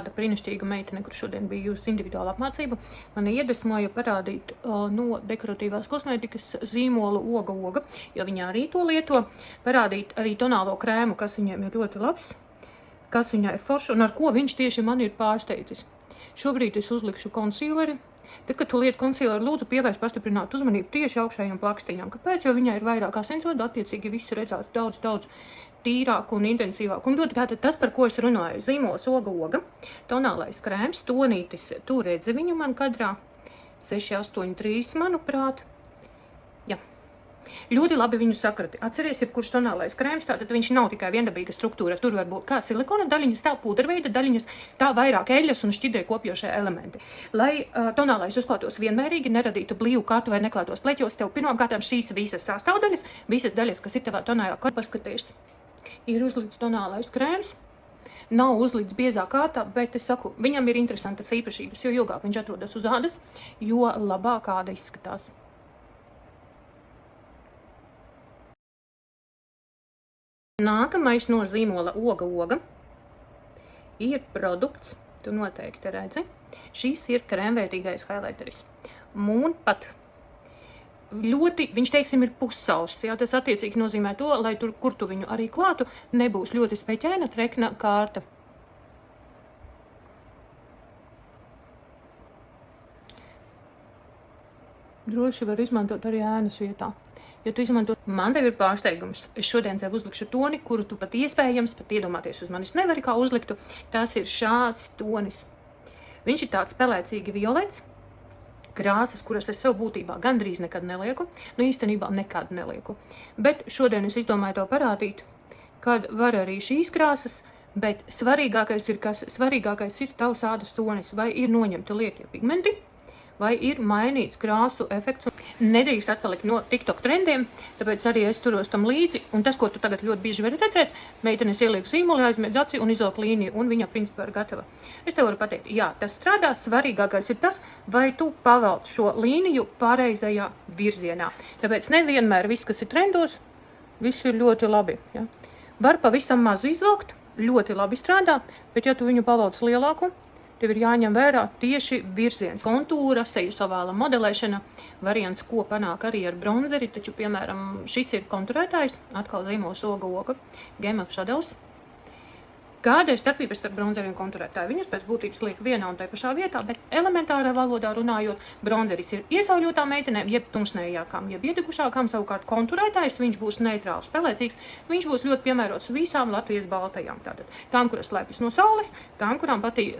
Tāda brīnišķīga meitene, kur šodien bija jūsu individuāla apmācība, mani iedvesmoja parādīt no dekoratīvās kosmētikas zīmola Oga, jo viņa arī to lieto, parādīt arī tonālo krēmu, kas viņiem ir ļoti labs, kas viņai ir forši un ar ko viņš tieši man ir pārsteidzis. Šobrīd es uzlikšu konsīleri. Tad, kad tu liec konsīleri, lūdzu pievērš pastiprinātu uzmanību tieši augšējiem plakstiņam. Kāpēc? Jo viņai ir vairāk asinsvadu, attiecīgi viss redzās daudz tīrāk un intensīvāk. Un ļoti tātad tas, par ko es runāju, zīmols Oga, tonālais krēms, tonītis, tu redzi viņu man kadrā, 683, manuprāt. Jā. Ļoti labi viņu sakrati. Atceries, jebkurš tonālais krēms, tātad viņš nav tikai viendabīga struktūra. Tur var būt kā silikona daļiņas, tā pūderveida daļiņas, tā vairāk eļas un šķidrie kopjošie elementi. Lai tonālais uzklātos vienmērīgi, neradītu blīvu kārtu vai neklātos pleķos, tev pirmkārtām šīs visas sastāvdaļas, visas daļas, kas ir tavā tonājā, kā paskaties. Ir uzlikts tonālais krēms, nav uzlikts biezā kārtā, bet es saku, viņam ir interesantas īpašības, jo ilgāk viņš atrodas uz ādas, jo labāk āda izskatās. Nākamais no zīmola Oga ir produkts, tu noteikti redzi. Šis ir krēmvērtīgais highlighteris. Un pat ļoti, viņš teiksim ir pussauss, jā, tas attiecīgi nozīmē to, lai tur, kur tu viņu arī klātu, nebūs ļoti speķēna, trekna kārta. Droši var izmantot arī ēnas vietā. Ja tu izmanto, man tev ir pārsteigums. Es šodien sev uzlikšu toni, kuru tu pat iespējams, pat iedomāties uz manis nevari kā uzliktu. Tas ir šāds tonis. Viņš ir tāds pelēcīgi violets, krāsas, kuras es sev būtībā gandrīz nekad nelieku. Nu, īstenībā nekad nelieku. Bet šodien es izdomāju to parādīt, kad var arī šīs krāsas, bet svarīgākais ir kas? Svarīgākais ir tavs ādas tonis. Vai ir noņemti liekie pigmenti, vai ir mainīts krāsu efekts. Nedrīkst atpalikt no TikTok trendiem, tāpēc arī es turos tam līdzi. Un tas, ko tu tagad ļoti bieži vari redzēt, meitenes ieliek zīmoli, aizmiedz aci un izvelk līniju, un viņa principā ir gatava. Es tev varu pateikt, jā, tas strādā, svarīgākais ir tas, vai tu pavelc šo līniju pareizajā virzienā. Tāpēc nevienmēr viss, kas ir trendos, viss ir ļoti labi. Ja? Var pavisam mazu izvelkt, ļoti labi strādā, bet ja tu viņu pavelc lielāku, tev ir jāņem vērā tieši virziens. Kontūra, seju savāla modelēšana, variants, ko panāk arī ar bronzeri, taču, piemēram, šis ir konturētājs, atkal zīmols Oga, Game of Shadows. Kāda ir starpības starp bronzeri un konturētāju? Viņus pēc būtības liek vienā un tai pašā vietā, bet elementārā valodā runājot, bronzeris ir iesauļotām meitenēm, jeb tumsnējākām, jeb iedegušākām, savukārt konturētājs, viņš būs neitrāls, pelēcīgs, viņš būs ļoti piemērots visām Latvijas baltajām. Tātad tām, kuras slēpjas no saules, tām, kurām patīk